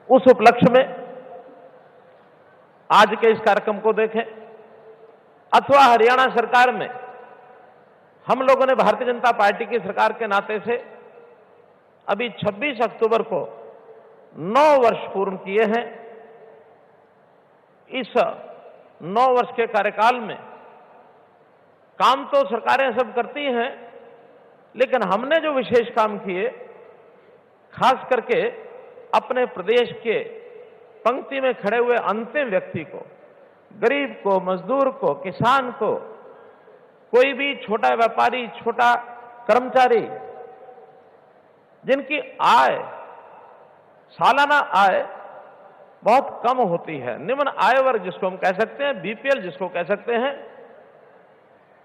उस उपलक्ष्य में आज के इस कार्यक्रम को देखें अथवा हरियाणा सरकार में हम लोगों ने भारतीय जनता पार्टी की सरकार के नाते से अभी 26 अक्टूबर को 9 वर्ष पूर्ण किए हैं। इस 9 वर्ष के कार्यकाल में काम तो सरकारें सब करती हैं, लेकिन हमने जो विशेष काम किए, खास करके अपने प्रदेश के पंक्ति में खड़े हुए अंतिम व्यक्ति को, गरीब को, मजदूर को, किसान को, कोई भी छोटा व्यापारी, छोटा कर्मचारी जिनकी आय, सालाना आय बहुत कम होती है, निम्न आय वर्ग जिसको हम कह सकते हैं, बीपीएल जिसको कह सकते हैं,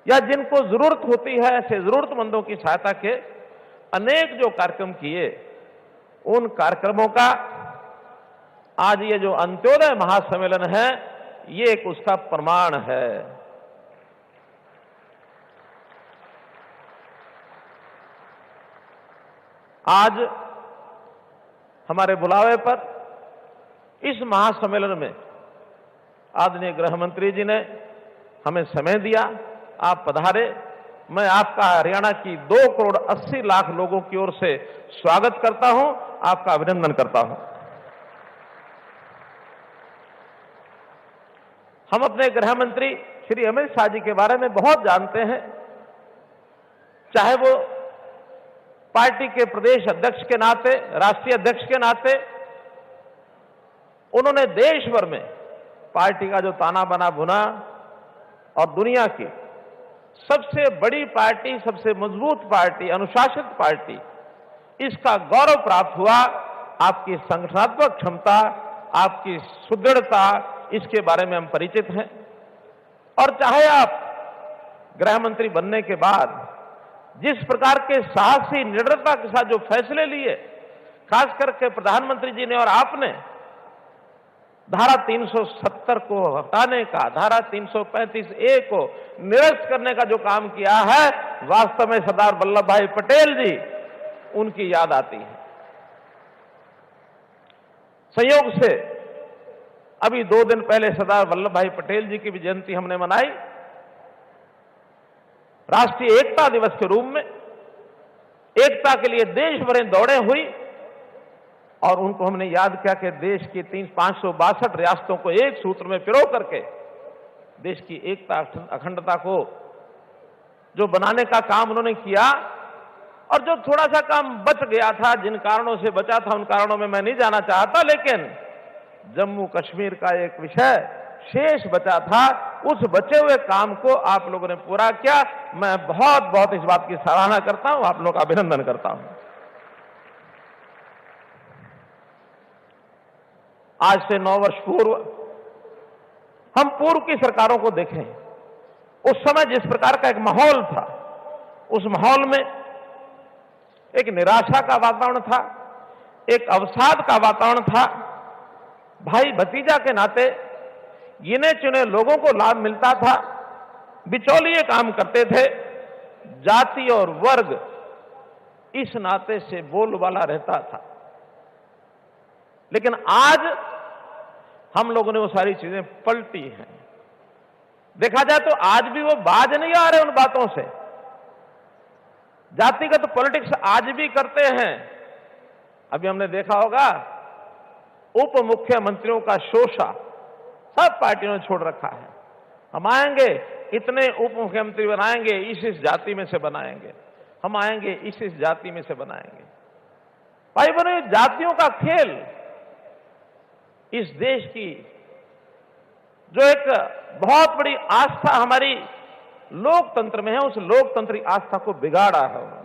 या जिनको जरूरत होती है, ऐसे जरूरतमंदों की सहायता के अनेक जो कार्यक्रम किए, उन कार्यक्रमों का आज ये जो अंत्योदय महासम्मेलन है, ये एक उसका प्रमाण है। आज हमारे बुलावे पर इस महासम्मेलन में आदरणीय गृह मंत्री जी ने हमें समय दिया, आप पधारे। मैं आपका हरियाणा की 2 करोड़ 80 लाख लोगों की ओर से स्वागत करता हूं, आपका अभिनंदन करता हूं। हम अपने गृह मंत्री श्री अमित शाह जी के बारे में बहुत जानते हैं, चाहे वो पार्टी के प्रदेश अध्यक्ष के नाते, राष्ट्रीय अध्यक्ष के नाते, उन्होंने देश भर में पार्टी का जो ताना बाना बुना और दुनिया की सबसे बड़ी पार्टी, सबसे मजबूत पार्टी, अनुशासित पार्टी, इसका गौरव प्राप्त हुआ। आपकी संगठनात्मक क्षमता, आपकी सुदृढ़ता, इसके बारे में हम परिचित हैं। और चाहे आप गृह मंत्री बनने के बाद जिस प्रकार के साहसी निडरता के साथ जो फैसले लिए, खास करके प्रधानमंत्री जी ने और आपने धारा 370 को हटाने का, धारा 335A को निरस्त करने का जो काम किया है, वास्तव में सरदार वल्लभ भाई पटेल जी, उनकी याद आती है। संयोग से अभी 2 दिन पहले सरदार वल्लभ भाई पटेल जी की भी जयंती हमने मनाई। राष्ट्रीय एकता दिवस के रूप में एकता के लिए देश भर में दौड़ें हुई और उनको हमने याद किया कि देश की 562 रियासतों को एक सूत्र में पिरो करके देश की एकता, अखंडता को जो बनाने का काम उन्होंने किया। और जो थोड़ा सा काम बच गया था, जिन कारणों से बचा था, उन कारणों में मैं नहीं जाना चाहता, लेकिन जम्मू कश्मीर का एक विषय शेष बचा था, उस बचे हुए काम को आप लोगों ने पूरा किया। मैं बहुत बहुत इस बात की सराहना करता हूं, आप लोगों का अभिनंदन करता हूं। आज से 9 वर्ष पूर्व हम पूर्व की सरकारों को देखें, उस समय जिस प्रकार का एक माहौल था, उस माहौल में एक निराशा का वातावरण था, एक अवसाद का वातावरण था। भाई भतीजा के नाते गिने चुने लोगों को लाभ मिलता था, बिचौलिए काम करते थे, जाति और वर्ग इस नाते से बोलबाला रहता था। लेकिन आज हम लोगों ने वो सारी चीजें पलटी हैं। देखा जाए तो आज भी वो बाज नहीं आ रहे उन बातों से। जातिगत पॉलिटिक्स आज भी करते हैं। अभी हमने देखा होगा उप मुख्यमंत्रियों का शोषा सब पार्टियों ने छोड़ रखा है। हम आएंगे, इतने उप मुख्यमंत्री बनाएंगे, इस जाति में से बनाएंगे, हम आएंगे, इस जाति में से बनाएंगे। भाई बने, जातियों का खेल इस देश की जो एक बहुत बड़ी आस्था हमारी लोकतंत्र में है, उस लोकतंत्री आस्था को बिगाड़ा है।